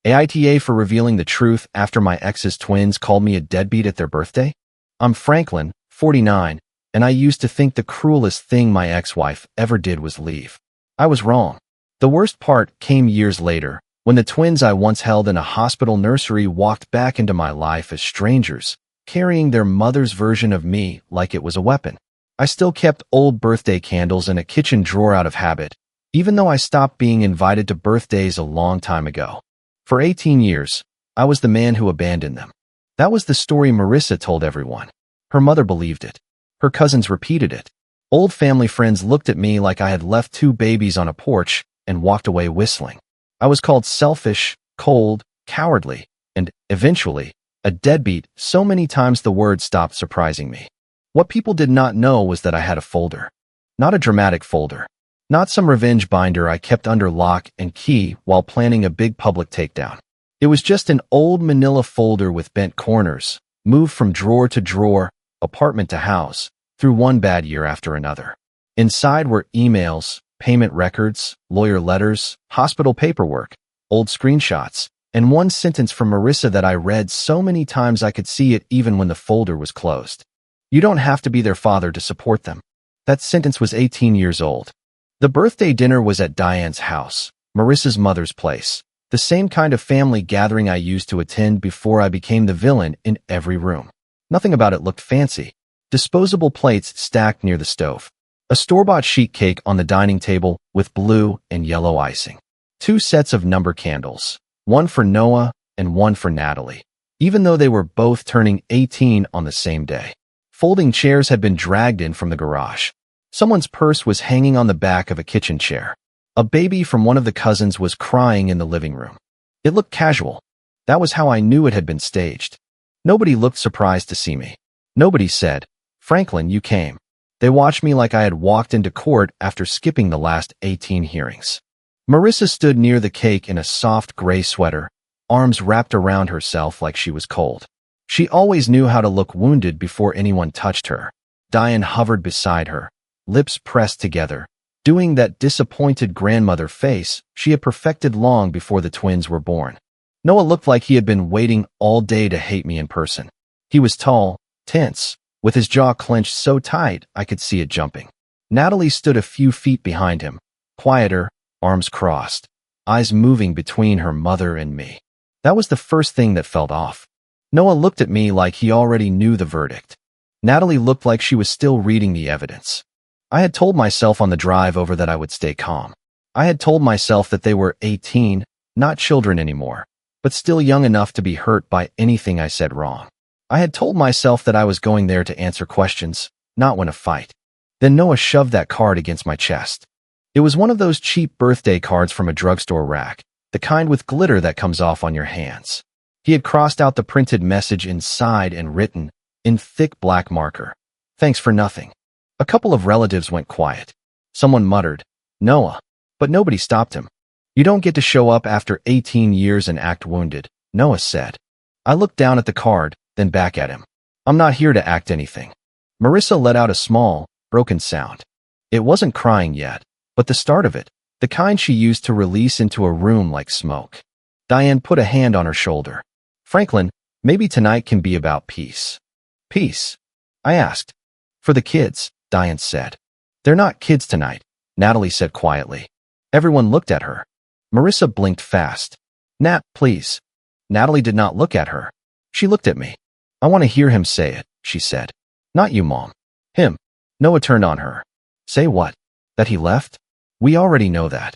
AITA for revealing the truth after my ex's twins called me a deadbeat at their birthday? I'm Franklin, 49, and I used to think the cruelest thing my ex-wife ever did was leave. I was wrong. The worst part came years later, when the twins I once held in a hospital nursery walked back into my life as strangers, carrying their mother's version of me like it was a weapon. I still kept old birthday candles in a kitchen drawer out of habit, even though I stopped being invited to birthdays a long time ago. For 18 years, I was the man who abandoned them. That was the story Marissa told everyone. Her mother believed it. Her cousins repeated it. Old family friends looked at me like I had left two babies on a porch and walked away whistling. I was called selfish, cold, cowardly, and, eventually, a deadbeat so many times the word stopped surprising me. What people did not know was that I had a folder. Not a dramatic folder. Not some revenge binder I kept under lock and key while planning a big public takedown. It was just an old manila folder with bent corners, moved from drawer to drawer, apartment to house, through one bad year after another. Inside were emails, payment records, lawyer letters, hospital paperwork, old screenshots, and one sentence from Marissa that I read so many times I could see it even when the folder was closed. You don't have to be their father to support them. That sentence was 18 years old. The birthday dinner was at Diane's house, Marissa's mother's place, the same kind of family gathering I used to attend before I became the villain in every room. Nothing about it looked fancy. Disposable plates stacked near the stove. A store-bought sheet cake on the dining table with blue and yellow icing. Two sets of number candles, one for Noah and one for Natalie, even though they were both turning 18 on the same day. Folding chairs had been dragged in from the garage. Someone's purse was hanging on the back of a kitchen chair. A baby from one of the cousins was crying in the living room. It looked casual. That was how I knew it had been staged. Nobody looked surprised to see me. Nobody said, "Franklin, you came." They watched me like I had walked into court after skipping the last 18 hearings. Marissa stood near the cake in a soft gray sweater, arms wrapped around herself like she was cold. She always knew how to look wounded before anyone touched her. Diane hovered beside her, lips pressed together, doing that disappointed grandmother face she had perfected long before the twins were born. Noah looked like he had been waiting all day to hate me in person. He was tall, tense, with his jaw clenched so tight I could see it jumping. Natalie stood a few feet behind him, quieter, arms crossed, eyes moving between her mother and me. That was the first thing that felt off. Noah looked at me like he already knew the verdict. Natalie looked like she was still reading the evidence. I had told myself on the drive over that I would stay calm. I had told myself that they were 18, not children anymore, but still young enough to be hurt by anything I said wrong. I had told myself that I was going there to answer questions, not win a fight. Then Noah shoved that card against my chest. It was one of those cheap birthday cards from a drugstore rack, the kind with glitter that comes off on your hands. He had crossed out the printed message inside and written, in thick black marker, "Thanks for nothing." A couple of relatives went quiet. Someone muttered, "Noah," but nobody stopped him. "You don't get to show up after 18 years and act wounded," Noah said. I looked down at the card, then back at him. "I'm not here to act anything." Marissa let out a small, broken sound. It wasn't crying yet, but the start of it, the kind she used to release into a room like smoke. Diane put a hand on her shoulder. "Franklin, maybe tonight can be about peace." "Peace?" I asked. "For the kids," Diane said. "They're not kids tonight," Natalie said quietly. Everyone looked at her. Marissa blinked fast. "Nat, please." Natalie did not look at her. She looked at me. "I want to hear him say it," she said. "Not you, Mom." "Him." Noah turned on her. "Say what? That he left? We already know that."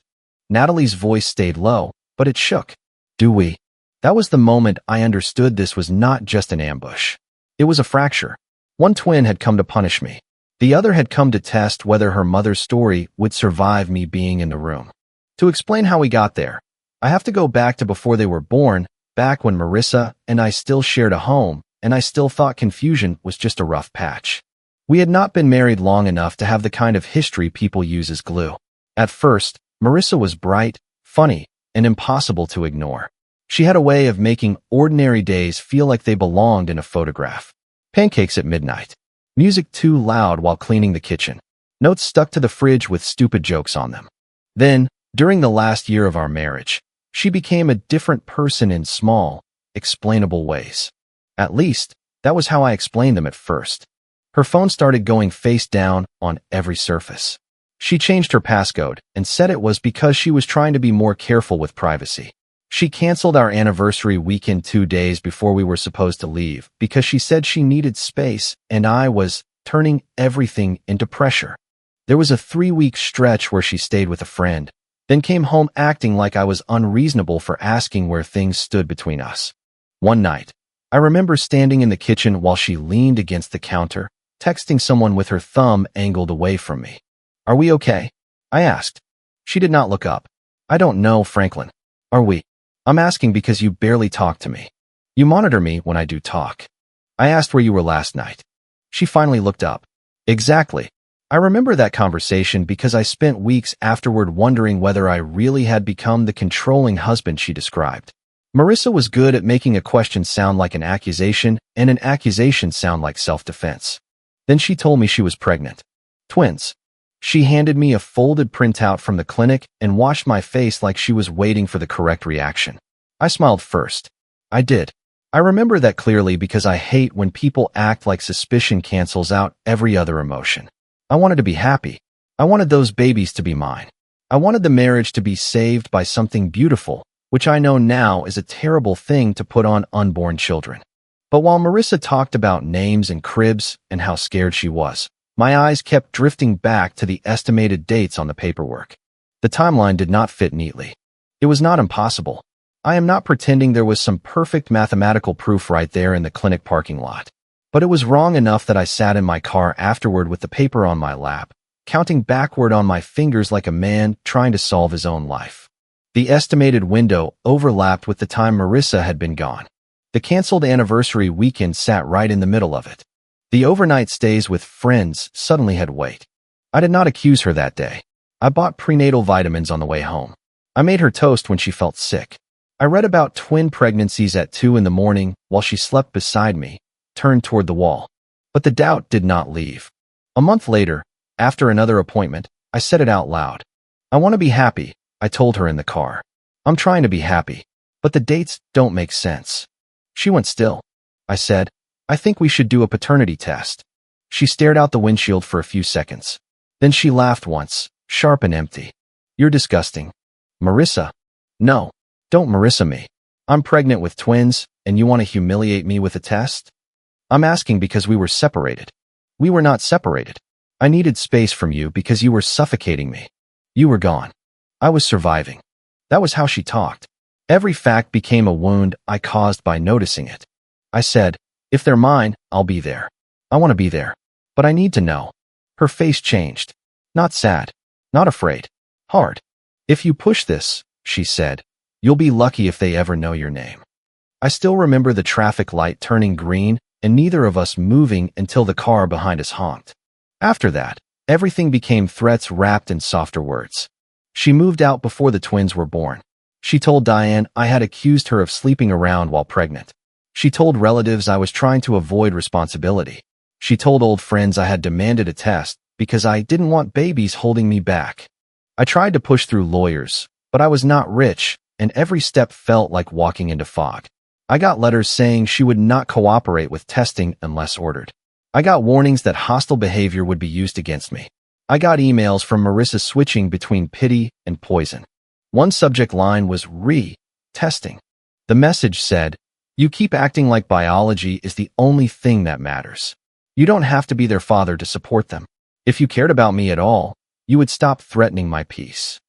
Natalie's voice stayed low, but it shook. "Do we?" That was the moment I understood this was not just an ambush. It was a fracture. One twin had come to punish me. The other had come to test whether her mother's story would survive me being in the room. To explain how we got there, I have to go back to before they were born, back when Marissa and I still shared a home, and I still thought confusion was just a rough patch. We had not been married long enough to have the kind of history people use as glue. At first, Marissa was bright, funny, and impossible to ignore. She had a way of making ordinary days feel like they belonged in a photograph. Pancakes at midnight. Music too loud while cleaning the kitchen. Notes stuck to the fridge with stupid jokes on them. Then, during the last year of our marriage, She became a different person in small, explainable ways. At least, that was how I explained them at first. Her phone started going face down on every surface. She changed her passcode and said it was because she was trying to be more careful with privacy. She canceled our anniversary weekend 2 days before we were supposed to leave because she said she needed space and I was turning everything into pressure. There was a 3-week stretch where she stayed with a friend, then came home acting like I was unreasonable for asking where things stood between us. One night, I remember standing in the kitchen while she leaned against the counter, texting someone with her thumb angled away from me. "Are we okay?" I asked. She did not look up. "I don't know, Franklin. Are we?" "I'm asking because you barely talk to me. You monitor me when I do talk." I asked where you were last night. She finally looked up. "Exactly. I remember that conversation because I spent weeks afterward wondering whether I really had become the controlling husband she described." Marissa was good at making a question sound like an accusation and an accusation sound like self-defense. Then she told me she was pregnant. Twins. She handed me a folded printout from the clinic and washed my face like she was waiting for the correct reaction. I smiled first. I did. I remember that clearly because I hate when people act like suspicion cancels out every other emotion. I wanted to be happy. I wanted those babies to be mine. I wanted the marriage to be saved by something beautiful, which I know now is a terrible thing to put on unborn children. But while Marissa talked about names and cribs and how scared she was, my eyes kept drifting back to the estimated dates on the paperwork. The timeline did not fit neatly. It was not impossible. I am not pretending there was some perfect mathematical proof right there in the clinic parking lot. But it was wrong enough that I sat in my car afterward with the paper on my lap, counting backward on my fingers like a man trying to solve his own life. The estimated window overlapped with the time Marissa had been gone. The canceled anniversary weekend sat right in the middle of it. The overnight stays with friends suddenly had weight. I did not accuse her that day. I bought prenatal vitamins on the way home. I made her toast when she felt sick. I read about twin pregnancies at 2 in the morning while she slept beside me, turned toward the wall. But the doubt did not leave. A month later, after another appointment, I said it out loud. "I want to be happy," I told her in the car. "I'm trying to be happy, but the dates don't make sense." She went still. I said, "I think we should do a paternity test." She stared out the windshield for a few seconds. Then she laughed once, sharp and empty. "You're disgusting." "Marissa." "No, don't Marissa me. I'm pregnant with twins, and you want to humiliate me with a test?" "I'm asking because we were separated." "We were not separated. I needed space from you because you were suffocating me. You were gone. I was surviving." That was how she talked. Every fact became a wound I caused by noticing it. I said, "If they're mine, I'll be there. I want to be there. But I need to know." Her face changed. Not sad. Not afraid. Hard. "If you push this," she said, "you'll be lucky if they ever know your name." I still remember the traffic light turning green and neither of us moving until the car behind us honked. After that, everything became threats wrapped in softer words. She moved out before the twins were born. She told Diane I had accused her of sleeping around while pregnant. She told relatives I was trying to avoid responsibility. She told old friends I had demanded a test because I didn't want babies holding me back. I tried to push through lawyers, but I was not rich, and every step felt like walking into fog. I got letters saying she would not cooperate with testing unless ordered. I got warnings that hostile behavior would be used against me. I got emails from Marissa switching between pity and poison. One subject line was testing. The message said, "You keep acting like biology is the only thing that matters. You don't have to be their father to support them. If you cared about me at all, you would stop threatening my peace."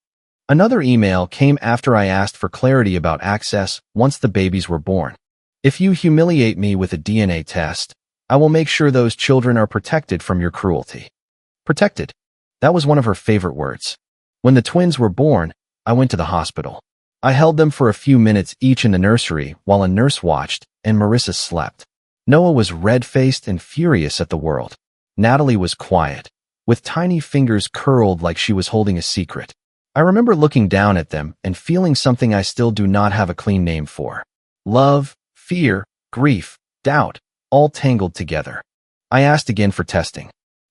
Another email came after I asked for clarity about access once the babies were born. "If you humiliate me with a DNA test, I will make sure those children are protected from your cruelty." Protected. That was one of her favorite words. When the twins were born, I went to the hospital. I held them for a few minutes each in the nursery while a nurse watched, and Marissa slept. Noah was red-faced and furious at the world. Natalie was quiet, with tiny fingers curled like she was holding a secret. I remember looking down at them and feeling something I still do not have a clean name for. Love, fear, grief, doubt, all tangled together. I asked again for testing.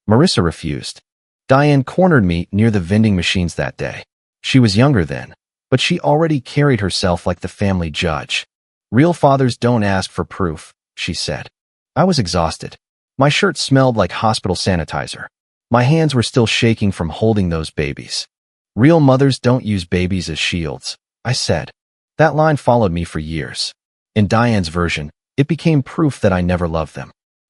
Marissa refused. Diane cornered me near the vending machines that day. She was younger then, but she already carried herself like the family judge. Real fathers don't ask for proof, she said. I was exhausted. My shirt smelled like hospital sanitizer. My hands were still shaking from holding those babies. Real mothers don't use babies as shields, I said. That line followed me for years. In Diane's version, it became proof that I never loved them.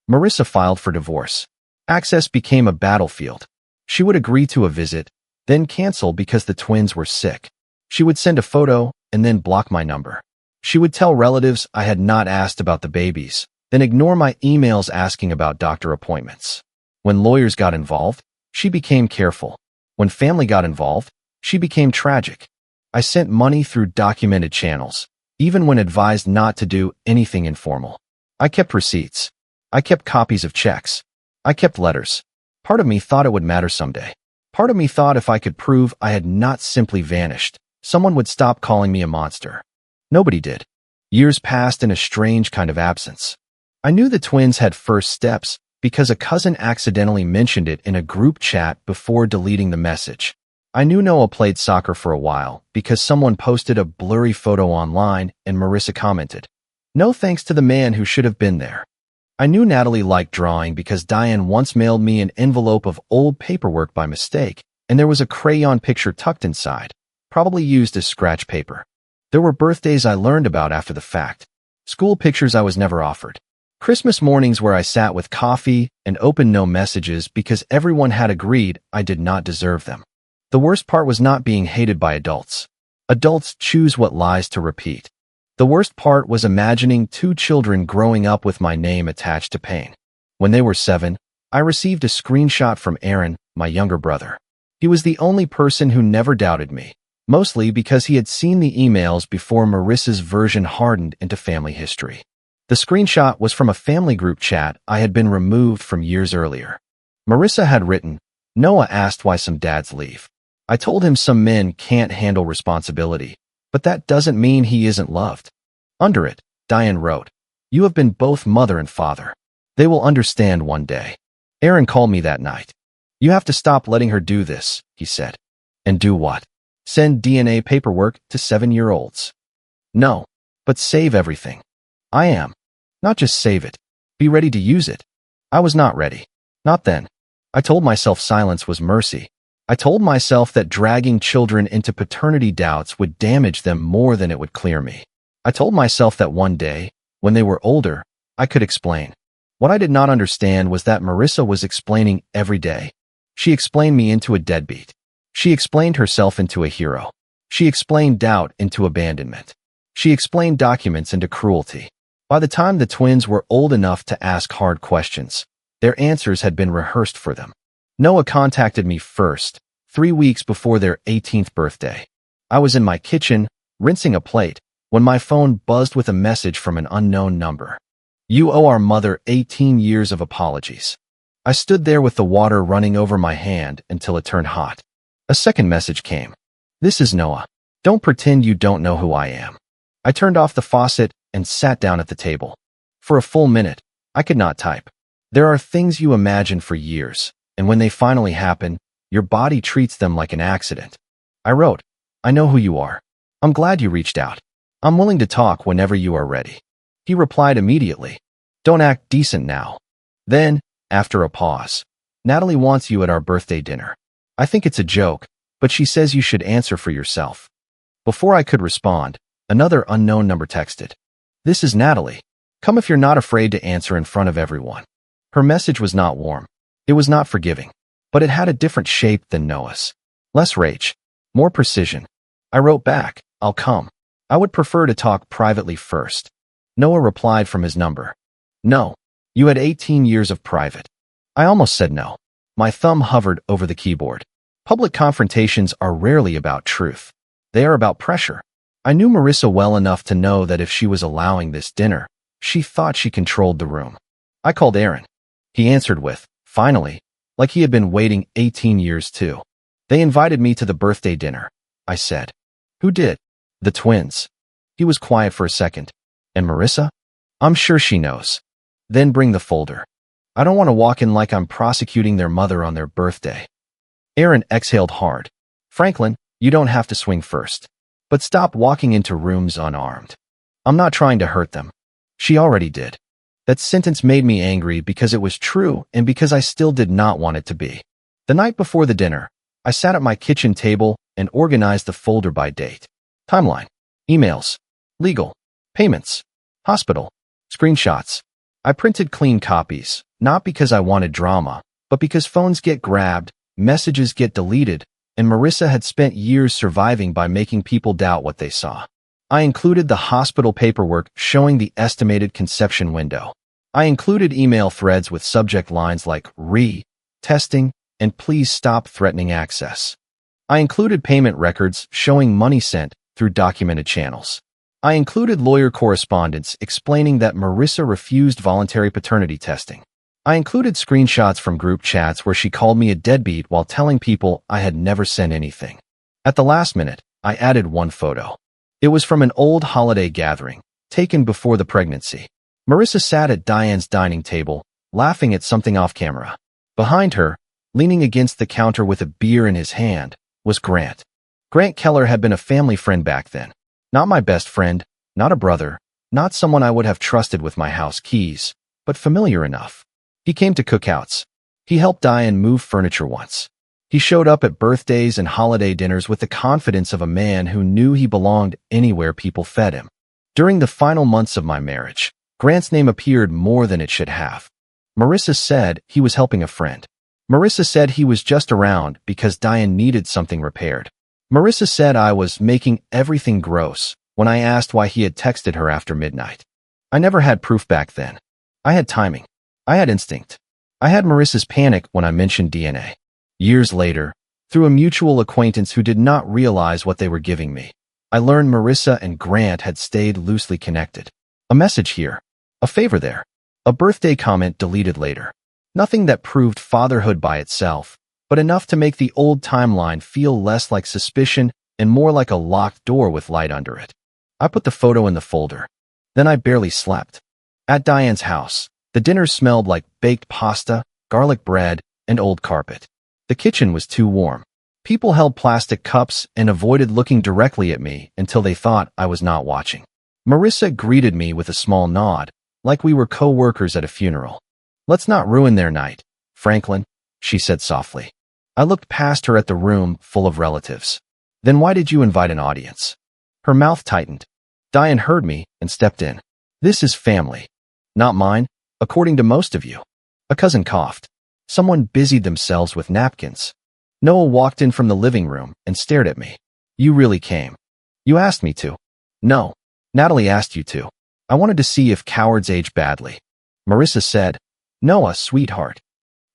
Marissa filed for divorce. Access became a battlefield. She would agree to a visit, then cancel because the twins were sick. She would send a photo and then block my number. She would tell relatives I had not asked about the babies, then ignore my emails asking about doctor appointments. When lawyers got involved, she became careful. When family got involved, she became tragic. I sent money through documented channels, even when advised not to do anything informal. I kept receipts. I kept copies of checks. I kept letters. Part of me thought it would matter someday. Part of me thought if I could prove I had not simply vanished, someone would stop calling me a monster. Nobody did. Years passed in a strange kind of absence. I knew the twins had first steps because a cousin accidentally mentioned it in a group chat before deleting the message. I knew Noah played soccer for a while because someone posted a blurry photo online and Marissa commented, "No thanks to the man who should have been there." I knew Natalie liked drawing because Diane once mailed me an envelope of old paperwork by mistake, and there was a crayon picture tucked inside, probably used as scratch paper. There were birthdays I learned about after the fact. School pictures I was never offered. Christmas mornings where I sat with coffee and opened no messages because everyone had agreed I did not deserve them. The worst part was not being hated by adults. Adults choose what lies to repeat. The worst part was imagining 2 children growing up with my name attached to pain. When they were 7, I received a screenshot from Aaron, my younger brother. He was the only person who never doubted me, mostly because he had seen the emails before Marissa's version hardened into family history. The screenshot was from a family group chat I had been removed from years earlier. Marissa had written, "Noah asked why some dads leave. I told him some men can't handle responsibility, but that doesn't mean he isn't loved." Under it, Diane wrote, "You have been both mother and father. They will understand one day." Aaron called me that night. "You have to stop letting her do this," he said. "And do what? Send DNA paperwork to 7-year-olds?" "No, but save everything." I am. Not just save it. Be ready to use it. I was not ready. Not then. I told myself silence was mercy. I told myself that dragging children into paternity doubts would damage them more than it would clear me. I told myself that one day, when they were older, I could explain. What I did not understand was that Marissa was explaining every day. She explained me into a deadbeat. She explained herself into a hero. She explained doubt into abandonment. She explained documents into cruelty. By the time the twins were old enough to ask hard questions, their answers had been rehearsed for them. Noah contacted me first, 3 weeks before their 18th birthday. I was in my kitchen, rinsing a plate, when my phone buzzed with a message from an unknown number. "You owe our mother 18 years of apologies." I stood there with the water running over my hand until it turned hot. A second message came. "This is Noah. Don't pretend you don't know who I am." I turned off the faucet and sat down at the table. For a full minute, I could not type. There are things you imagine for years, and when they finally happen, your body treats them like an accident. I wrote, "I know who you are. I'm glad you reached out. I'm willing to talk whenever you are ready." He replied immediately, "Don't act decent now." Then, after a pause, "Natalie wants you at our birthday dinner. I think it's a joke, but she says you should answer for yourself." Before I could respond, another unknown number texted, "This is Natalie. Come if you're not afraid to answer in front of everyone." Her message was not warm. It was not forgiving, but it had a different shape than Noah's. Less rage, more precision. I wrote back, "I'll come. I would prefer to talk privately first." Noah replied from his number, "No, you had 18 years of private." I almost said no. My thumb hovered over the keyboard. Public confrontations are rarely about truth. They are about pressure. I knew Marissa well enough to know that if she was allowing this dinner, she thought she controlled the room. I called Aaron. He answered with, "Finally," like he had been waiting 18 years too. "They invited me to the birthday dinner," I said. "Who did?" "The twins." He was quiet for a second. "And Marissa?" "I'm sure she knows." "Then bring the folder. I don't want to walk in like I'm prosecuting their mother on their birthday." Aaron exhaled hard. "Franklin, you don't have to swing first." but stop walking into rooms unarmed. I'm not trying to hurt them. She already did. That sentence made me angry because it was true and because I still did not want it to be. The night before the dinner, I sat at my kitchen table and organized the folder by date. Timeline. Emails. Legal. Payments. Hospital. Screenshots. I printed clean copies, not because I wanted drama, but because phones get grabbed, messages get deleted, and Marissa had spent years surviving by making people doubt what they saw. I included the hospital paperwork showing the estimated conception window. I included email threads with subject lines like testing, and please stop threatening access. I included payment records showing money sent through documented channels. I included lawyer correspondence explaining that Marissa refused voluntary paternity testing. I included screenshots from group chats where she called me a deadbeat while telling people I had never sent anything. At the last minute, I added one photo. It was from an old holiday gathering, taken before the pregnancy. Marissa sat at Diane's dining table, laughing at something off camera. Behind her, leaning against the counter with a beer in his hand, was Grant. Grant Keller had been a family friend back then. Not my best friend, not a brother, not someone I would have trusted with my house keys, but familiar enough. He came to cookouts. He helped Diane move furniture once. He showed up at birthdays and holiday dinners with the confidence of a man who knew he belonged anywhere people fed him. During the final months of my marriage, Grant's name appeared more than it should have. Marissa said he was helping a friend. Marissa said he was just around because Diane needed something repaired. Marissa said I was making everything gross when I asked why he had texted her after midnight. I never had proof back then. I had timing. I had instinct. I had Marissa's panic when I mentioned DNA. Years later, through a mutual acquaintance who did not realize what they were giving me, I learned Marissa and Grant had stayed loosely connected. A message here, a favor there, a birthday comment deleted later. Nothing that proved fatherhood by itself, but enough to make the old timeline feel less like suspicion and more like a locked door with light under it. I put the photo in the folder. Then I barely slept. At Diane's house, the dinner smelled like baked pasta, garlic bread, and old carpet. The kitchen was too warm. People held plastic cups and avoided looking directly at me until they thought I was not watching. Marissa greeted me with a small nod, like we were co-workers at a funeral. "Let's not ruin their night, Franklin," she said softly. I looked past her at the room full of relatives. "Then why did you invite an audience?" Her mouth tightened. Diane heard me and stepped in. "This is family. Not mine, according to most of you." A cousin coughed. Someone busied themselves with napkins. Noah walked in from the living room and stared at me. "You really came. You asked me to." "No. Natalie asked you to. I wanted to see if cowards age badly." Marissa said, "Noah, sweetheart."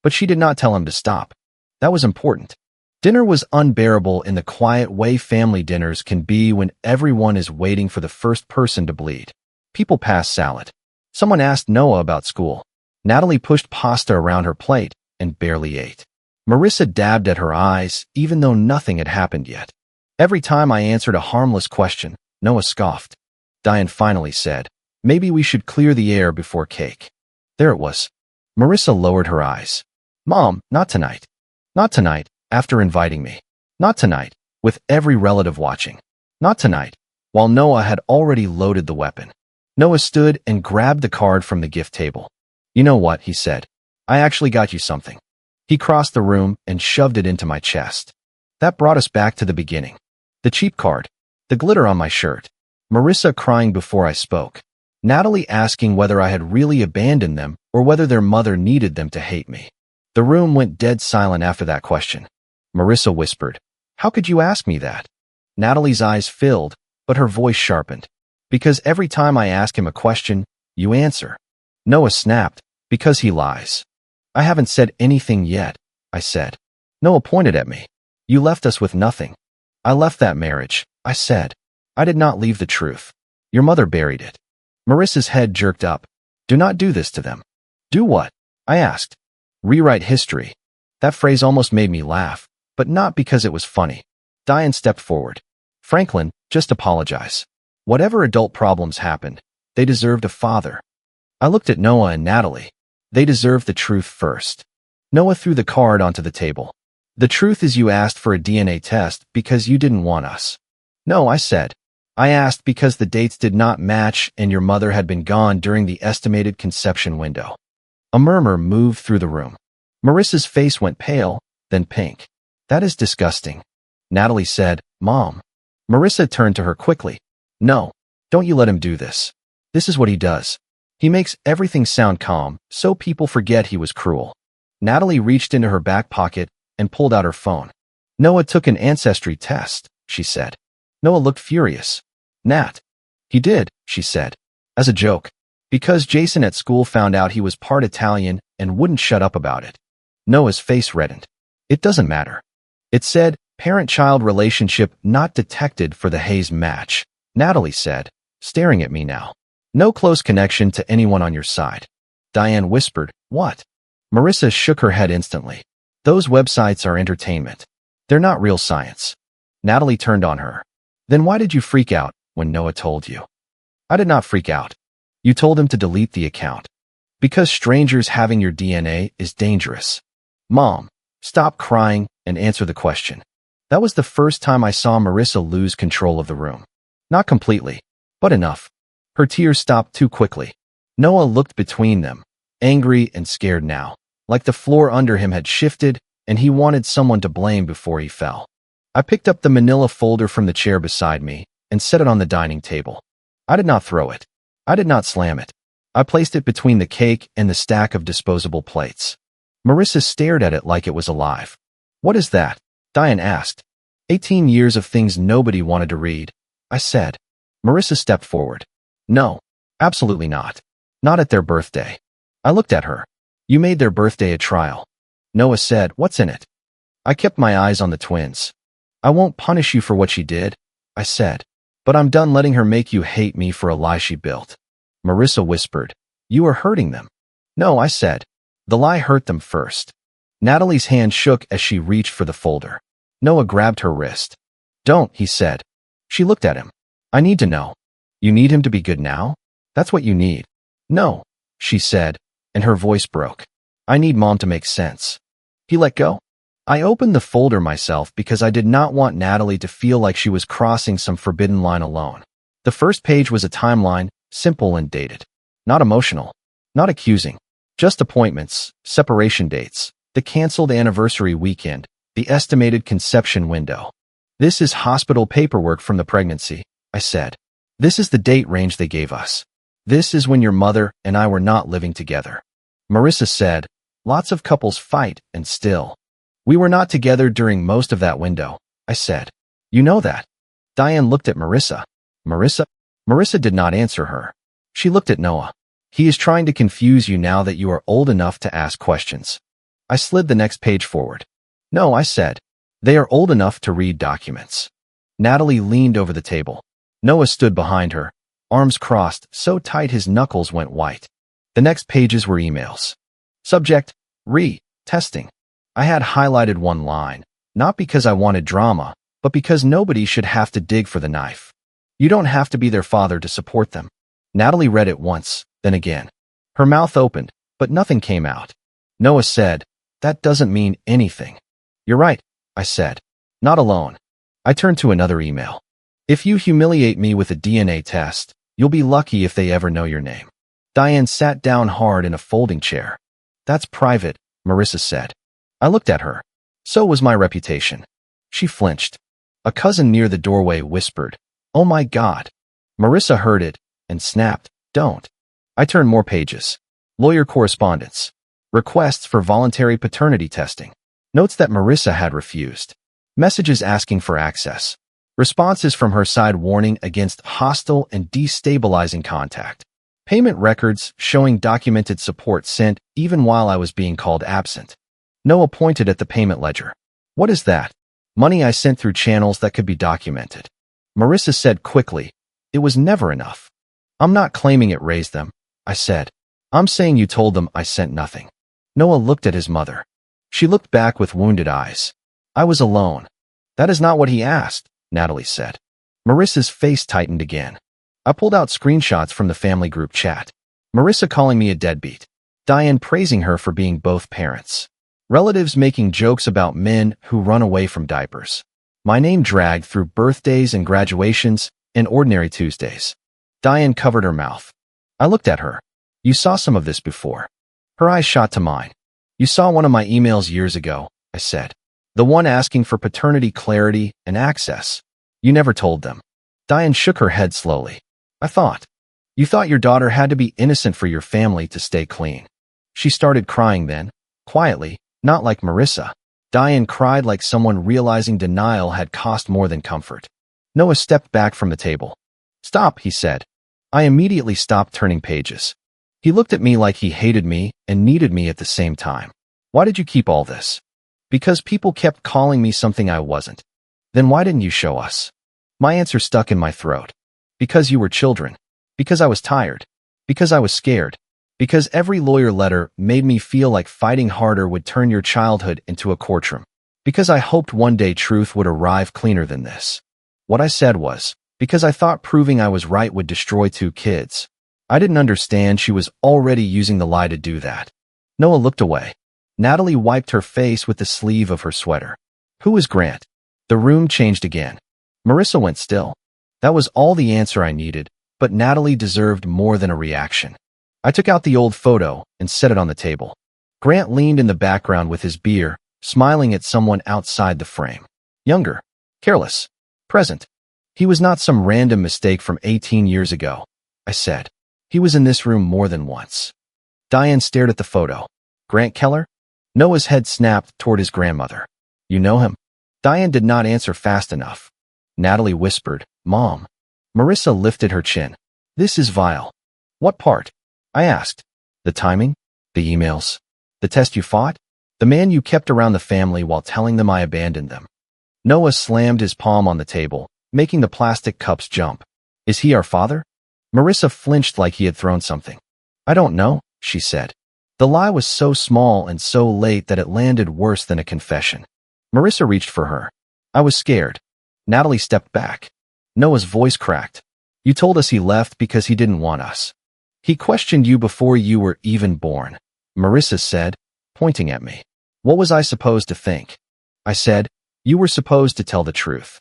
But she did not tell him to stop. That was important. Dinner was unbearable in the quiet way family dinners can be when everyone is waiting for the first person to bleed. People passed salad. Someone asked Noah about school. Natalie pushed pasta around her plate and barely ate. Marissa dabbed at her eyes, even though nothing had happened yet. Every time I answered a harmless question, Noah scoffed. Diane finally said, "Maybe we should clear the air before cake." There it was. Marissa lowered her eyes. "Mom, not tonight. Not tonight, after inviting me. Not tonight, with every relative watching. Not tonight," while Noah had already loaded the weapon. Noah stood and grabbed the card from the gift table. "You know what?" he said. "I actually got you something." He crossed the room and shoved it into my chest. That brought us back to the beginning. The cheap card. The glitter on my shirt. Marissa crying before I spoke. Natalie asking whether I had really abandoned them or whether their mother needed them to hate me. The room went dead silent after that question. Marissa whispered, "How could you ask me that?" Natalie's eyes filled, but her voice sharpened. "Because every time I ask him a question, you answer." Noah snapped, "Because he lies." "I haven't said anything yet," I said. Noah pointed at me. "You left us with nothing." "I left that marriage," I said. "I did not leave the truth. Your mother buried it." Marissa's head jerked up. "Do not do this to them." "Do what?" I asked. "Rewrite history." That phrase almost made me laugh, but not because it was funny. Diane stepped forward. "Franklin, just apologize. Whatever adult problems happened, they deserved a father." I looked at Noah and Natalie. They deserved the truth first. Noah threw the card onto the table. "The truth is you asked for a DNA test because you didn't want us." No, I said. I asked because the dates did not match and your mother had been gone during the estimated conception window. A murmur moved through the room. Marissa's face went pale, then pink. That is disgusting. Natalie said, Mom. Marissa turned to her quickly. No, don't you let him do this. This is what he does. He makes everything sound calm, so people forget he was cruel. Natalie reached into her back pocket and pulled out her phone. Noah took an ancestry test, she said. Noah looked furious. Nat. He did, she said. As a joke. Because Jason at school found out he was part Italian and wouldn't shut up about it. Noah's face reddened. It doesn't matter. It said, parent-child relationship not detected for the Hayes match, Natalie said, staring at me now. No close connection to anyone on your side. Diane whispered, What? Marissa shook her head instantly. Those websites are entertainment. They're not real science. Natalie turned on her. Then why did you freak out when Noah told you? I did not freak out. You told him to delete the account. Because strangers having your DNA is dangerous. Mom, stop crying and answer the question. That was the first time I saw Marissa lose control of the room. Not completely, but enough. Her tears stopped too quickly. Noah looked between them, angry and scared now, like the floor under him had shifted and he wanted someone to blame before he fell. I picked up the manila folder from the chair beside me and set it on the dining table. I did not throw it. I did not slam it. I placed it between the cake and the stack of disposable plates. Marissa stared at it like it was alive. What is that? Diane asked. 18 years of things nobody wanted to read, I said. Marissa stepped forward. No, absolutely not. Not at their birthday. I looked at her. You made their birthday a trial. Noah said, What's in it? I kept my eyes on the twins. I won't punish you for what she did, I said. But I'm done letting her make you hate me for a lie she built. Marissa whispered. You are hurting them. No, I said. The lie hurt them first. Natalie's hand shook as she reached for the folder. Noah grabbed her wrist. Don't, he said. She looked at him. I need to know. You need him to be good now? That's what you need. No, she said, and her voice broke. I need Mom to make sense. He let go. I opened the folder myself because I did not want Natalie to feel like she was crossing some forbidden line alone. The first page was a timeline, simple and dated. Not emotional. Not accusing. Just appointments, separation dates, the canceled anniversary weekend, the estimated conception window. This is hospital paperwork from the pregnancy, I said. This is the date range they gave us. This is when your mother and I were not living together. Marissa said, Lots of couples fight and still. We were not together during most of that window, I said. You know that. Diane looked at Marissa. Marissa? Marissa did not answer her. She looked at Noah. He is trying to confuse you now that you are old enough to ask questions. I slid the next page forward. No, I said. They are old enough to read documents. Natalie leaned over the table. Noah stood behind her, arms crossed so tight his knuckles went white. The next pages were emails. Subject, testing. I had highlighted one line, not because I wanted drama, but because nobody should have to dig for the knife. You don't have to be their father to support them. Natalie read it once, then again. Her mouth opened, but nothing came out. Noah said, That doesn't mean anything. You're right, I said. Not alone. I turned to another email. If you humiliate me with a DNA test, you'll be lucky if they ever know your name. Diane sat down hard in a folding chair. That's private, Marissa said. I looked at her. So was my reputation. She flinched. A cousin near the doorway whispered, Oh my God. Marissa heard it and snapped, Don't. I turned more pages. Lawyer correspondence. Requests for voluntary paternity testing. Notes that Marissa had refused. Messages asking for access. Responses from her side warning against hostile and destabilizing contact. Payment records showing documented support sent even while I was being called absent. Noah pointed at the payment ledger. What is that? Money I sent through channels that could be documented. Marissa said quickly, It was never enough. I'm not claiming it raised them, I said. I'm saying you told them I sent nothing. Noah looked at his mother. She looked back with wounded eyes. I was alone. That is not what he asked, Natalie said. Marissa's face tightened again. I pulled out screenshots from the family group chat. Marissa calling me a deadbeat. Diane praising her for being both parents. Relatives making jokes about men who run away from diapers. My name dragged through birthdays and graduations and ordinary Tuesdays. Diane covered her mouth. I looked at her. You saw some of this before. Her eyes shot to mine. You saw one of my emails years ago, I said. The one asking for paternity clarity and access. You never told them. Diane shook her head slowly. You thought your daughter had to be innocent for your family to stay clean. She started crying then, quietly, not like Marissa. Diane cried like someone realizing denial had cost more than comfort. Noah stepped back from the table. Stop, he said. I immediately stopped turning pages. He looked at me like he hated me and needed me at the same time. Why did you keep all this? Because people kept calling me something I wasn't. Then why didn't you show us? My answer stuck in my throat. Because you were children. Because I was tired. Because I was scared. Because every lawyer letter made me feel like fighting harder would turn your childhood into a courtroom. Because I hoped one day truth would arrive cleaner than this. What I said was, because I thought proving I was right would destroy 2 kids. I didn't understand she was already using the lie to do that. Noah looked away. Natalie wiped her face with the sleeve of her sweater. Who is Grant? The room changed again. Marissa went still. That was all the answer I needed, but Natalie deserved more than a reaction. I took out the old photo and set it on the table. Grant leaned in the background with his beer, smiling at someone outside the frame. Younger. Careless. Present. He was not some random mistake from 18 years ago, I said. He was in this room more than once. Diane stared at the photo. Grant Keller? Noah's head snapped toward his grandmother. You know him? Diane did not answer fast enough. Natalie whispered, Mom. Marissa lifted her chin. This is vile. What part? I asked. The timing? The emails? The test you fought? The man you kept around the family while telling them I abandoned them. Noah slammed his palm on the table, making the plastic cups jump. Is he our father? Marissa flinched like he had thrown something. I don't know, she said. The lie was so small and so late that it landed worse than a confession. Marissa reached for her. I was scared. Natalie stepped back. Noah's voice cracked. You told us he left because he didn't want us. He questioned you before you were even born, Marissa said, pointing at me. What was I supposed to think? I said, you were supposed to tell the truth.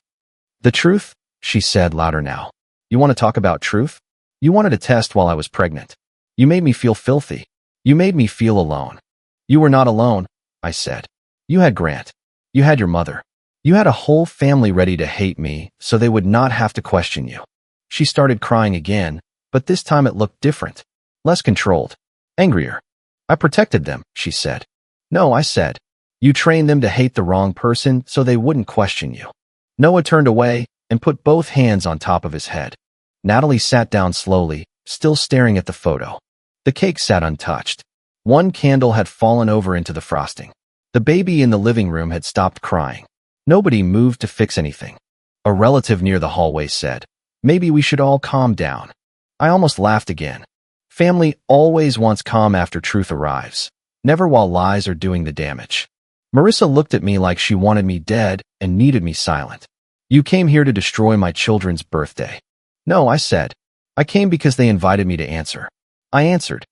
The truth? She said louder now. You want to talk about truth? You wanted a test while I was pregnant. You made me feel filthy. You made me feel alone. You were not alone, I said. You had Grant. You had your mother. You had a whole family ready to hate me so they would not have to question you. She started crying again, but this time it looked different. Less controlled. Angrier. I protected them, she said. No, I said. You trained them to hate the wrong person so they wouldn't question you. Noah turned away and put both hands on top of his head. Natalie sat down slowly, still staring at the photo. The cake sat untouched. One candle had fallen over into the frosting. The baby in the living room had stopped crying. Nobody moved to fix anything. A relative near the hallway said, maybe we should all calm down. I almost laughed again. Family always wants calm after truth arrives, never while lies are doing the damage. Marissa looked at me like she wanted me dead and needed me silent. You came here to destroy my children's birthday. No, I said. I came because they invited me to answer. I answered.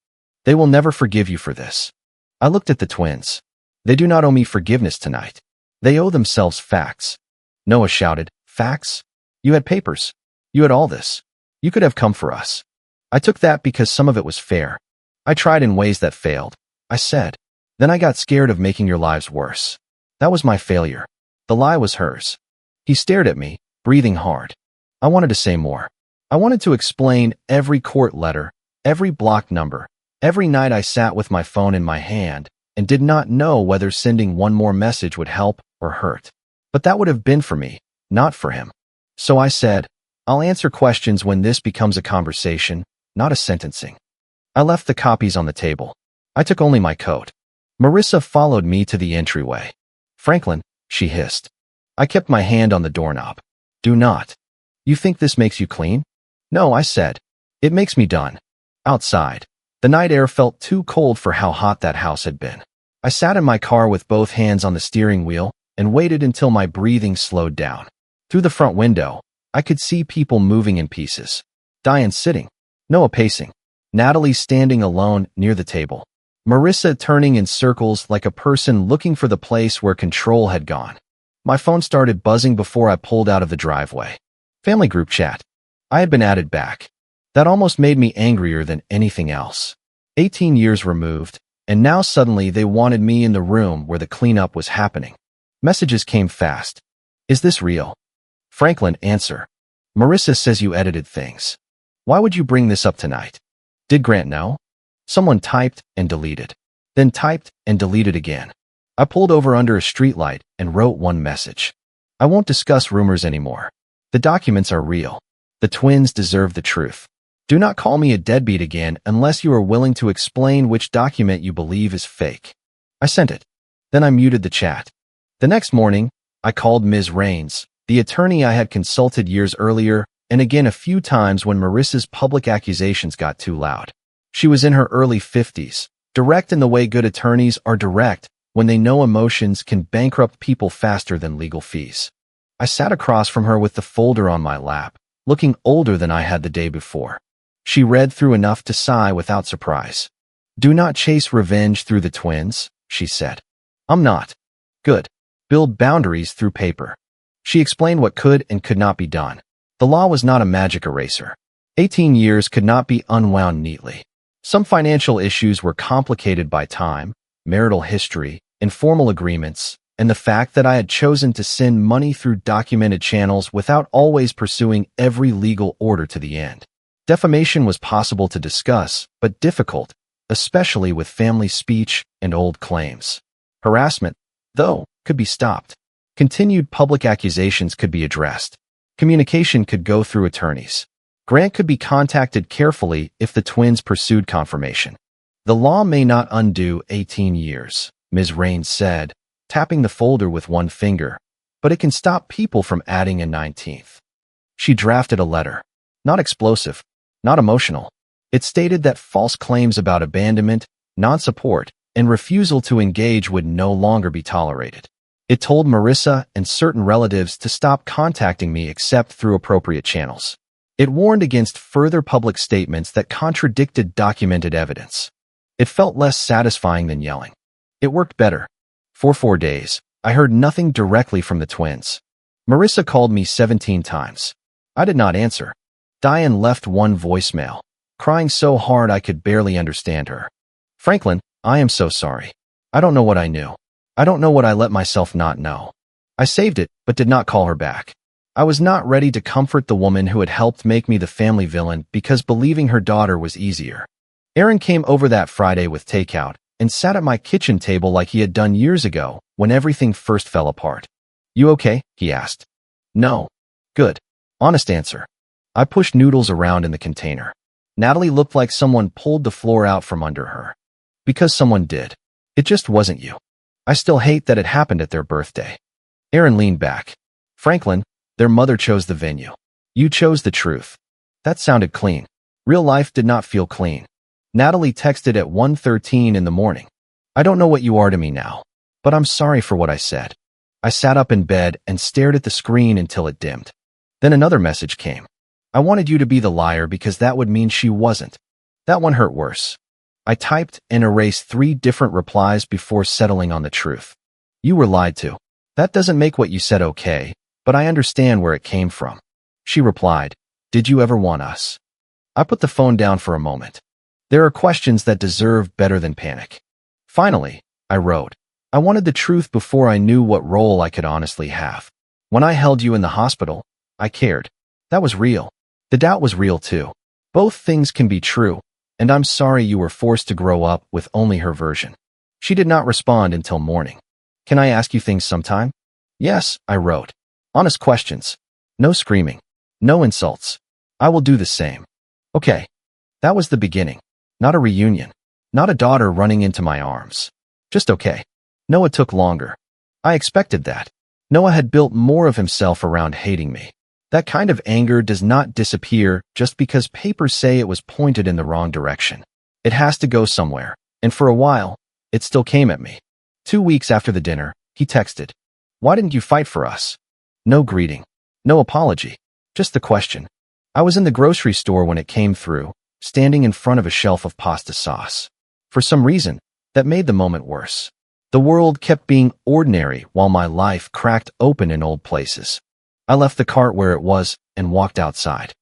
They will never forgive you for this. I looked at the twins. They do not owe me forgiveness tonight. They owe themselves facts. Noah shouted, facts? You had papers. You had all this. You could have come for us. I took that because some of it was fair. I tried in ways that failed. I said. Then I got scared of making your lives worse. That was my failure. The lie was hers. He stared at me, breathing hard. I wanted to say more. I wanted to explain every court letter, every block number, every night I sat with my phone in my hand and did not know whether sending one more message would help or hurt. But that would have been for me, not for him. So I said, I'll answer questions when this becomes a conversation, not a sentencing. I left the copies on the table. I took only my coat. Marissa followed me to the entryway. Franklin, she hissed. I kept my hand on the doorknob. Do not. You think this makes you clean? No, I said. It makes me done. Outside. The night air felt too cold for how hot that house had been. I sat in my car with both hands on the steering wheel and waited until my breathing slowed down. Through the front window, I could see people moving in pieces. Diane sitting. Noah pacing. Natalie standing alone near the table. Marissa turning in circles like a person looking for the place where control had gone. My phone started buzzing before I pulled out of the driveway. Family group chat. I had been added back. That almost made me angrier than anything else. 18 years removed, and now suddenly they wanted me in the room where the cleanup was happening. Messages came fast. Is this real? Franklin, answer. Marissa says you edited things. Why would you bring this up tonight? Did Grant know? Someone typed and deleted. Then typed and deleted again. I pulled over under a streetlight and wrote one message. I won't discuss rumors anymore. The documents are real. The twins deserve the truth. Do not call me a deadbeat again unless you are willing to explain which document you believe is fake. I sent it. Then I muted the chat. The next morning, I called Ms. Raines, the attorney I had consulted years earlier, and again a few times when Marissa's public accusations got too loud. She was in her early 50s, direct in the way good attorneys are direct when they know emotions can bankrupt people faster than legal fees. I sat across from her with the folder on my lap, looking older than I had the day before. She read through enough to sigh without surprise. Do not chase revenge through the twins, she said. I'm not. Good. Build boundaries through paper. She explained what could and could not be done. The law was not a magic eraser. 18 years could not be unwound neatly. Some financial issues were complicated by time, marital history, informal agreements, and the fact that I had chosen to send money through documented channels without always pursuing every legal order to the end. Defamation was possible to discuss, but difficult, especially with family speech and old claims. Harassment, though, could be stopped. Continued public accusations could be addressed. Communication could go through attorneys. Grant could be contacted carefully if the twins pursued confirmation. The law may not undo 18 years, Ms. Raines said, tapping the folder with one finger, but it can stop people from adding a 19th. She drafted a letter. Not explosive, not emotional. It stated that false claims about abandonment, non-support, and refusal to engage would no longer be tolerated. It told Marissa and certain relatives to stop contacting me except through appropriate channels. It warned against further public statements that contradicted documented evidence. It felt less satisfying than yelling. It worked better. For 4 days, I heard nothing directly from the twins. Marissa called me 17 times. I did not answer. Diane left one voicemail, crying so hard I could barely understand her. Franklin, I am so sorry. I don't know what I knew. I don't know what I let myself not know. I saved it, but did not call her back. I was not ready to comfort the woman who had helped make me the family villain because believing her daughter was easier. Aaron came over that Friday with takeout and sat at my kitchen table like he had done years ago when everything first fell apart. You okay? He asked. No. Good. Honest answer. I pushed noodles around in the container. Natalie looked like someone pulled the floor out from under her. Because someone did. It just wasn't you. I still hate that it happened at their birthday. Aaron leaned back. Franklin, their mother chose the venue. You chose the truth. That sounded clean. Real life did not feel clean. Natalie texted at 1:13 in the morning. I don't know what you are to me now, but I'm sorry for what I said. I sat up in bed and stared at the screen until it dimmed. Then another message came. I wanted you to be the liar because that would mean she wasn't. That one hurt worse. I typed and erased 3 different replies before settling on the truth. You were lied to. That doesn't make what you said okay, but I understand where it came from. She replied, Did you ever want us? I put the phone down for a moment. There are questions that deserve better than panic. Finally, I wrote, I wanted the truth before I knew what role I could honestly have. When I held you in the hospital, I cared. That was real. The doubt was real too. Both things can be true, and I'm sorry you were forced to grow up with only her version. She did not respond until morning. Can I ask you things sometime? Yes, I wrote. Honest questions. No screaming. No insults. I will do the same. Okay. That was the beginning. Not a reunion. Not a daughter running into my arms. Just okay. Noah took longer. I expected that. Noah had built more of himself around hating me. That kind of anger does not disappear just because papers say it was pointed in the wrong direction. It has to go somewhere, and for a while, it still came at me. 2 weeks after the dinner, he texted, Why didn't you fight for us? No greeting. No apology. Just the question. I was in the grocery store when it came through, standing in front of a shelf of pasta sauce. For some reason, that made the moment worse. The world kept being ordinary while my life cracked open in old places. I left the cart where it was and walked outside.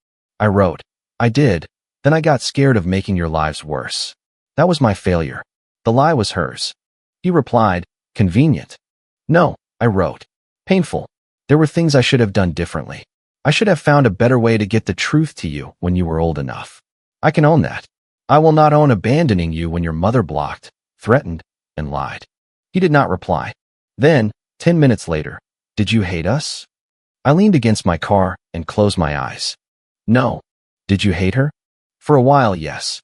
I wrote, I did. Then I got scared of making your lives worse. That was my failure. The lie was hers. He replied, convenient. No, I wrote. Painful. There were things I should have done differently. I should have found a better way to get the truth to you when you were old enough. I can own that. I will not own abandoning you when your mother blocked, threatened, and lied. He did not reply. Then, 10 minutes later, did you hate us? I leaned against my car and closed my eyes. No. Did you hate her? For a while, yes.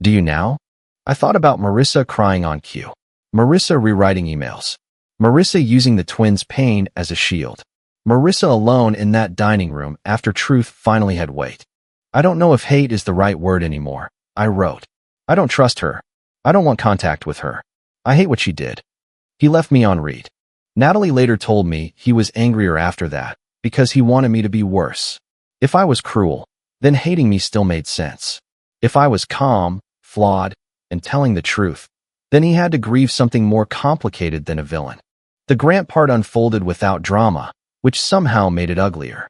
Do you now? I thought about Marissa crying on cue. Marissa rewriting emails. Marissa using the twins' pain as a shield. Marissa alone in that dining room after truth finally had weight. I don't know if hate is the right word anymore, I wrote. I don't trust her. I don't want contact with her. I hate what she did. He left me on read. Natalie later told me he was angrier after that because he wanted me to be worse. If I was cruel, then hating me still made sense. If I was calm, flawed, and telling the truth, then he had to grieve something more complicated than a villain. The Grant part unfolded without drama, which somehow made it uglier.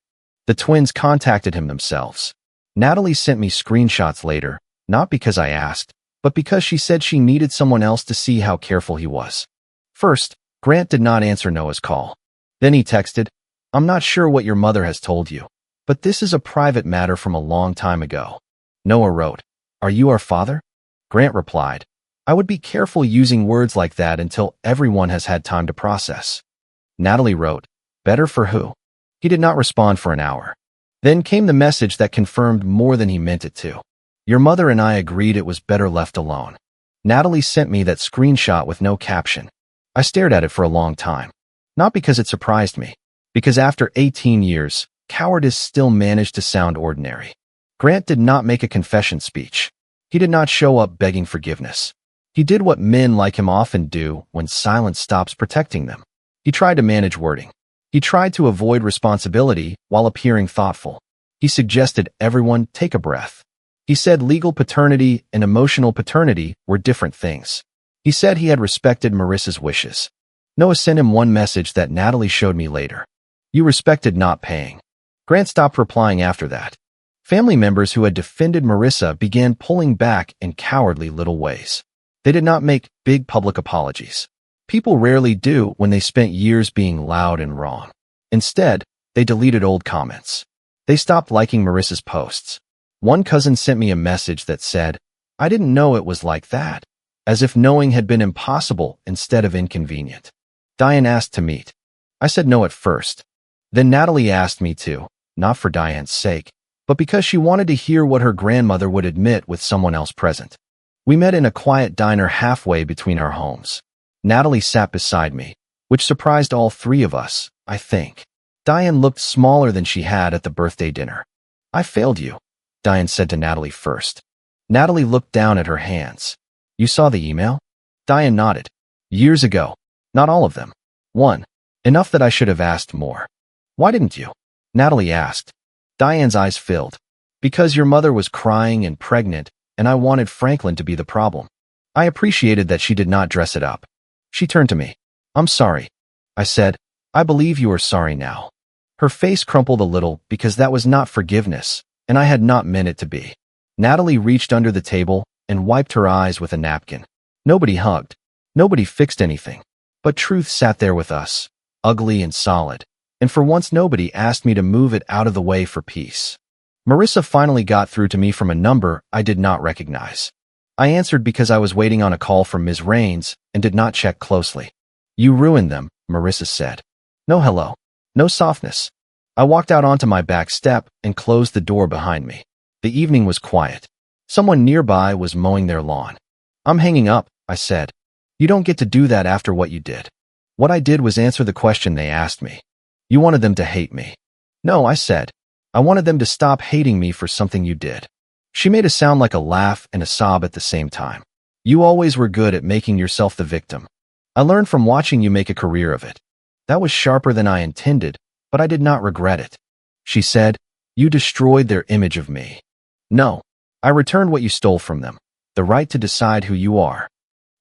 The twins contacted him themselves. Natalie sent me screenshots later, not because I asked, but because she said she needed someone else to see how careful he was. First, Grant did not answer Noah's call. Then he texted, I'm not sure what your mother has told you, but this is a private matter from a long time ago. Noah wrote, Are you our father? Grant replied, I would be careful using words like that until everyone has had time to process. Natalie wrote, Better for who? He did not respond for an hour. Then came the message that confirmed more than he meant it to. Your mother and I agreed it was better left alone. Natalie sent me that screenshot with no caption. I stared at it for a long time. Not because it surprised me, because after 18 years, cowardice still managed to sound ordinary. Grant did not make a confession speech. He did not show up begging forgiveness. He did what men like him often do when silence stops protecting them. He tried to manage wording. He tried to avoid responsibility while appearing thoughtful. He suggested everyone take a breath. He said legal paternity and emotional paternity were different things. He said he had respected Marissa's wishes. Noah sent him one message that Natalie showed me later. You respected not paying. Grant stopped replying after that. Family members who had defended Marissa began pulling back in cowardly little ways. They did not make big public apologies. People rarely do when they spent years being loud and wrong. Instead, they deleted old comments. They stopped liking Marissa's posts. One cousin sent me a message that said, I didn't know it was like that, as if knowing had been impossible instead of inconvenient. Diane asked to meet. I said no at first. Then Natalie asked me to, not for Diane's sake, but because she wanted to hear what her grandmother would admit with someone else present. We met in a quiet diner halfway between our homes. Natalie sat beside me, which surprised all three of us, I think. Diane looked smaller than she had at the birthday dinner. I failed you, Diane said to Natalie first. Natalie looked down at her hands. You saw the email? Diane nodded. Years ago. Not all of them. One. Enough that I should have asked more. Why didn't you? Natalie asked. Diane's eyes filled. Because your mother was crying and pregnant, and I wanted Franklin to be the problem. I appreciated that she did not dress it up. She turned to me. I'm sorry. I said, I believe you are sorry now. Her face crumpled a little because that was not forgiveness, and I had not meant it to be. Natalie reached under the table and wiped her eyes with a napkin. Nobody hugged. Nobody fixed anything. But truth sat there with us, ugly and solid, and for once nobody asked me to move it out of the way for peace. Marissa finally got through to me from a number I did not recognize. I answered because I was waiting on a call from Ms. Raines and did not check closely. You ruined them, Marissa said. No hello. No softness. I walked out onto my back step and closed the door behind me. The evening was quiet. Someone nearby was mowing their lawn. I'm hanging up, I said. You don't get to do that after what you did. What I did was answer the question they asked me. You wanted them to hate me. No, I said. I wanted them to stop hating me for something you did. She made a sound like a laugh and a sob at the same time. You always were good at making yourself the victim. I learned from watching you make a career of it. That was sharper than I intended, but I did not regret it. She said, you destroyed their image of me. No, I returned what you stole from them, the right to decide who you are.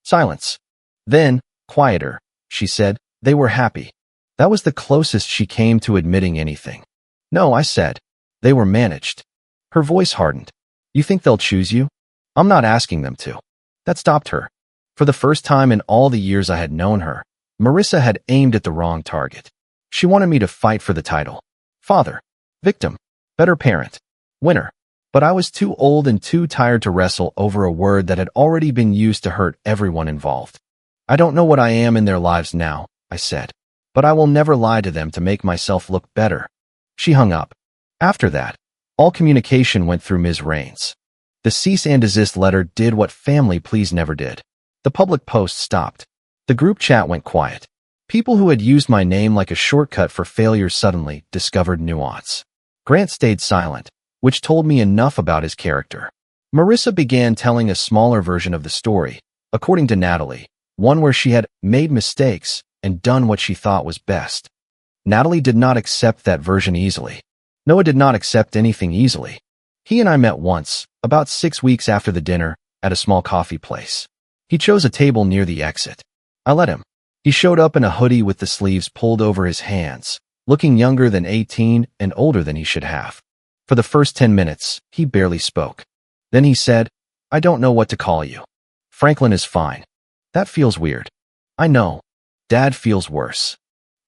Silence. Then, Quieter, she said. They were happy. That was the closest she came to admitting anything. No, I said. They were managed. Her voice hardened. You think they'll choose you? I'm not asking them to. That stopped her. For the first time in all the years I had known her, Marissa had aimed at the wrong target. She wanted me to fight for the title. Father. Victim. Better parent. Winner. But I was too old and too tired to wrestle over a word that had already been used to hurt everyone involved. I don't know what I am in their lives now, I said. But I will never lie to them to make myself look better. She hung up. After that, all communication went through Ms. Raines. The cease and desist letter did what family pleas never did. The public post stopped. The group chat went quiet. People who had used my name like a shortcut for failure suddenly discovered nuance. Grant stayed silent, which told me enough about his character. Marissa began telling a smaller version of the story, according to Natalie, one where she had made mistakes and done what she thought was best. Natalie did not accept that version easily. Noah did not accept anything easily. He and I met once, about 6 weeks after the dinner, at a small coffee place. He chose a table near the exit. I let him. He showed up in a hoodie with the sleeves pulled over his hands, looking younger than 18 and older than he should have. For the first 10 minutes, he barely spoke. Then he said, I don't know what to call you. Franklin is fine. That feels weird. I know. Dad feels worse.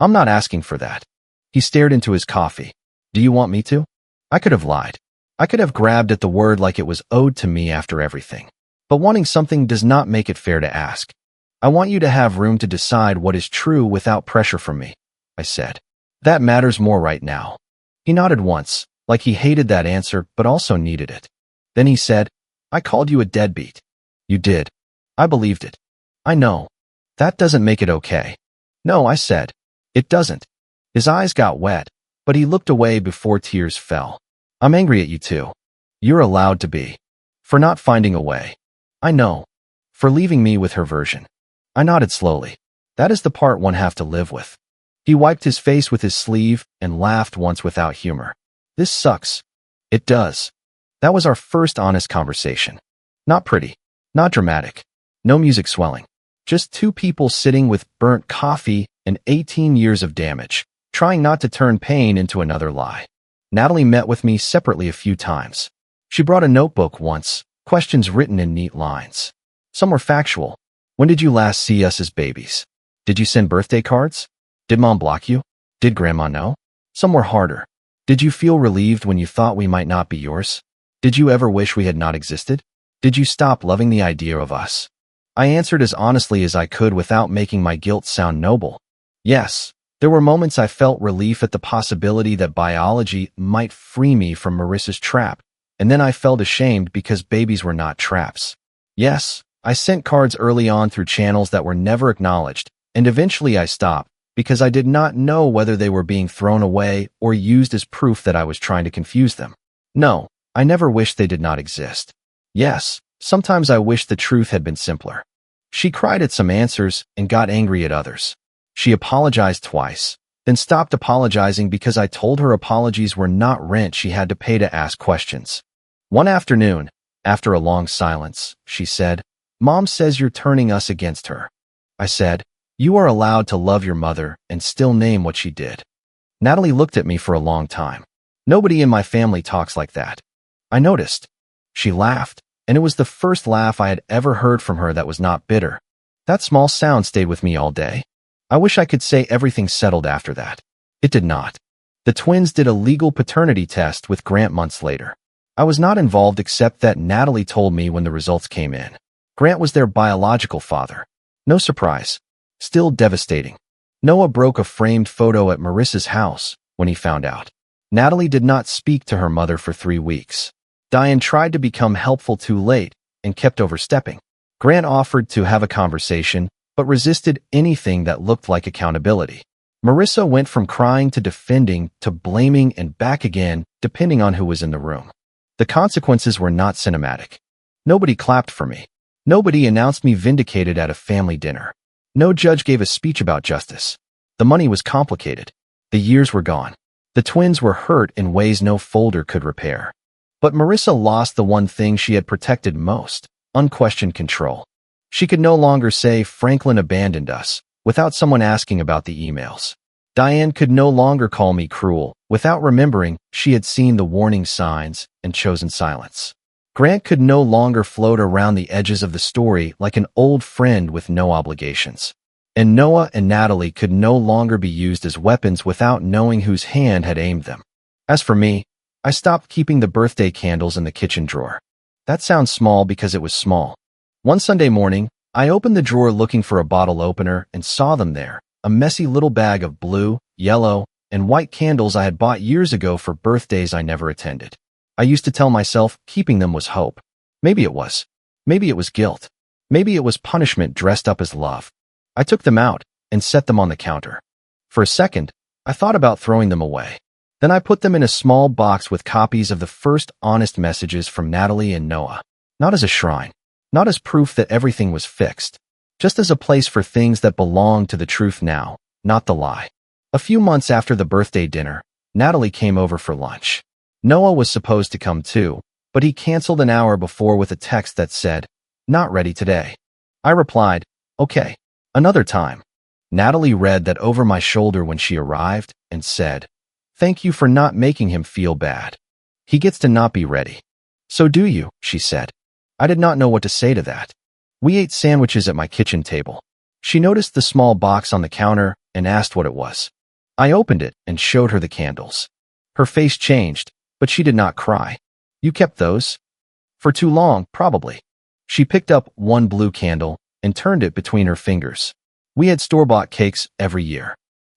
I'm not asking for that. He stared into his coffee. Do you want me to? I could have lied. I could have grabbed at the word like it was owed to me after everything. But wanting something does not make it fair to ask. I want you to have room to decide what is true without pressure from me, I said. That matters more right now. He nodded once, like he hated that answer but also needed it. Then he said, I called you a deadbeat. You did. I believed it. I know. That doesn't make it okay. No, I said. It doesn't. His eyes got wet, but he looked away before tears fell. I'm angry at you too. You're allowed to be. For not finding a way. I know. For leaving me with her version. I nodded slowly. That is the part one have to live with. He wiped his face with his sleeve and laughed once without humor. This sucks. It does. That was our first honest conversation. Not pretty. Not dramatic. No music swelling. Just two people sitting with burnt coffee and 18 years of damage, trying not to turn pain into another lie. Natalie met with me separately a few times. She brought a notebook once, questions written in neat lines. Some were factual. When did you last see us as babies? Did you send birthday cards? Did Mom block you? Did Grandma know? Some were harder. Did you feel relieved when you thought we might not be yours? Did you ever wish we had not existed? Did you stop loving the idea of us? I answered as honestly as I could without making my guilt sound noble. Yes, there were moments I felt relief at the possibility that biology might free me from Marissa's trap, and then I felt ashamed because babies were not traps. Yes, I sent cards early on through channels that were never acknowledged, and eventually I stopped because I did not know whether they were being thrown away or used as proof that I was trying to confuse them. No, I never wished they did not exist. Yes, sometimes I wished the truth had been simpler. She cried at some answers and got angry at others. She apologized twice, then stopped apologizing because I told her apologies were not rent she had to pay to ask questions. One afternoon, after a long silence, she said, Mom says you're turning us against her. I said, you are allowed to love your mother and still name what she did. Natalie looked at me for a long time. Nobody in my family talks like that. I noticed. She laughed, and it was the first laugh I had ever heard from her that was not bitter. That small sound stayed with me all day. I wish I could say everything settled after that. It did not. The twins did a legal paternity test with Grant months later. I was not involved except that Natalie told me when the results came in. Grant was their biological father. No surprise. Still devastating. Noah broke a framed photo at Marissa's house when he found out. Natalie did not speak to her mother for 3 weeks. Diane tried to become helpful too late and kept overstepping. Grant offered to have a conversation, but resisted anything that looked like accountability. Marissa went from crying to defending to blaming and back again, depending on who was in the room. The consequences were not cinematic. Nobody clapped for me. Nobody announced me vindicated at a family dinner. No judge gave a speech about justice. The money was complicated. The years were gone. The twins were hurt in ways no folder could repair. But Marissa lost the one thing she had protected most, unquestioned control. She could no longer say Franklin abandoned us without someone asking about the emails. Diane could no longer call me cruel without remembering she had seen the warning signs and chosen silence. Grant could no longer float around the edges of the story like an old friend with no obligations. And Noah and Natalie could no longer be used as weapons without knowing whose hand had aimed them. As for me, I stopped keeping the birthday candles in the kitchen drawer. That sounds small because it was small. One Sunday morning, I opened the drawer looking for a bottle opener and saw them there, a messy little bag of blue, yellow, and white candles I had bought years ago for birthdays I never attended. I used to tell myself keeping them was hope. Maybe it was. Maybe it was guilt. Maybe it was punishment dressed up as love. I took them out and set them on the counter. For a second, I thought about throwing them away. Then I put them in a small box with copies of the first honest messages from Natalie and Noah. Not as a shrine. Not as proof that everything was fixed. Just as a place for things that belonged to the truth now, not the lie. A few months after the birthday dinner, Natalie came over for lunch. Noah was supposed to come too, but he canceled an hour before with a text that said, "Not ready today." I replied, "Okay, another time." Natalie read that over my shoulder when she arrived and said, "Thank you for not making him feel bad. He gets to not be ready." "So do you," she said. I did not know what to say to that. We ate sandwiches at my kitchen table. She noticed the small box on the counter and asked what it was. I opened it and showed her the candles. Her face changed, but she did not cry. "You kept those?" "For too long, probably." She picked up one blue candle and turned it between her fingers. "We had store-bought cakes every year."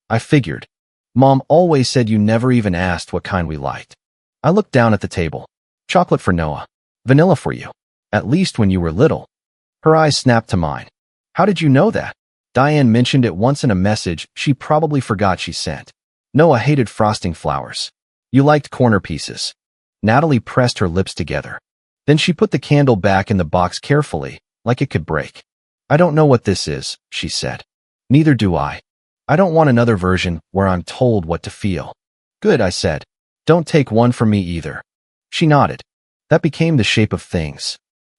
I figured. Mom always said you never even asked what kind we liked. I looked down at the table. "Chocolate for Noah. Vanilla for you. At least when you were little." Her eyes snapped to mine. "How did you know that?" Diane mentioned it once in a message she probably forgot she sent. Noah hated frosting flowers. You liked corner pieces. Natalie pressed her lips together. Then she put the candle back in the box carefully, like it could break. "I don't know what this is," she said. "Neither do I. I don't want another version where I'm told what to feel." "Good," I said. "Don't take one from me either." She nodded. That became the shape of things.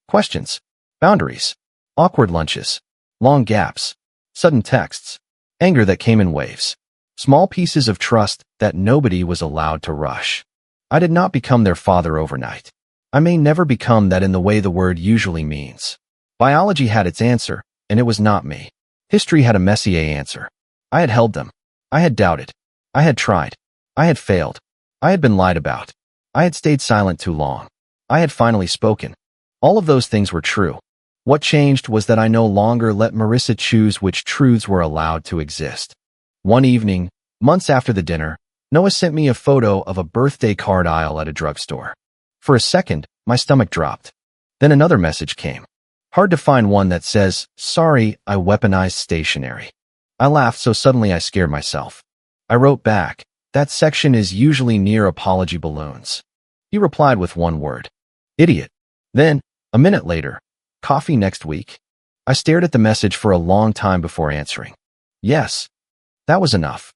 Questions. Boundaries. Awkward lunches. Long gaps. Sudden texts. Anger that came in waves. Small pieces of trust that nobody was allowed to rush. I did not become their father overnight. I may never become that in the way the word usually means. Biology had its answer, and it was not me. History had a Messier answer. I had held them. I had doubted. I had tried. I had failed. I had been lied about. I had stayed silent too long. I had finally spoken. All of those things were true. What changed was that I no longer let Marissa choose which truths were allowed to exist. One evening, months after the dinner, Noah sent me a photo of a birthday card aisle at a drugstore. For a second, my stomach dropped. Then another message came. Hard to find one that says, "Sorry, I weaponized stationery." I laughed so suddenly I scared myself. I wrote back, "That section is usually near apology balloons." He replied with one word. "Idiot." Then, a minute later, "Coffee next week?" I stared at the message for a long time before answering. Yes. That was enough.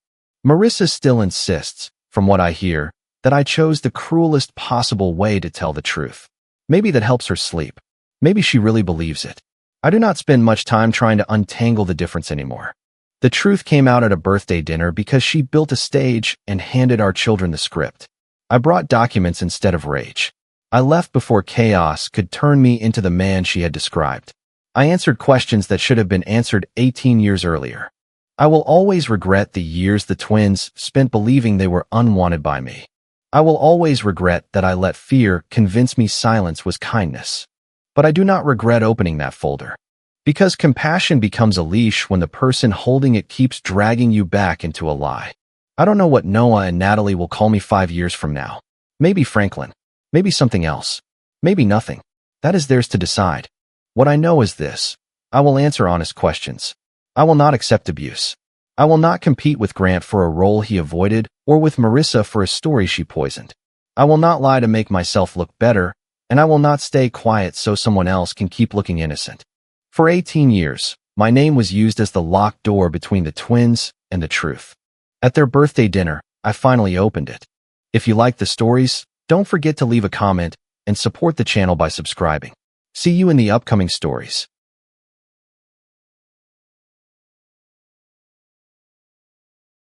Marissa still insists, from what I hear, that I chose the cruelest possible way to tell the truth. Maybe that helps her sleep. Maybe she really believes it. I do not spend much time trying to untangle the difference anymore. The truth came out at a birthday dinner because she built a stage and handed our children the script. I brought documents instead of rage. I left before chaos could turn me into the man she had described. I answered questions that should have been answered 18 years earlier. I will always regret the years the twins spent believing they were unwanted by me. I will always regret that I let fear convince me silence was kindness. But I do not regret opening that folder. Because compassion becomes a leash when the person holding it keeps dragging you back into a lie. I don't know what Noah and Natalie will call me 5 years from now. Maybe Franklin. Maybe something else. Maybe nothing. That is theirs to decide. What I know is this. I will answer honest questions. I will not accept abuse. I will not compete with Grant for a role he avoided or with Marissa for a story she poisoned. I will not lie to make myself look better, and I will not stay quiet so someone else can keep looking innocent. For 18 years, my name was used as the locked door between the twins and the truth. At their birthday dinner, I finally opened it. If you like the stories, don't forget to leave a comment and support the channel by subscribing. See you in the upcoming stories.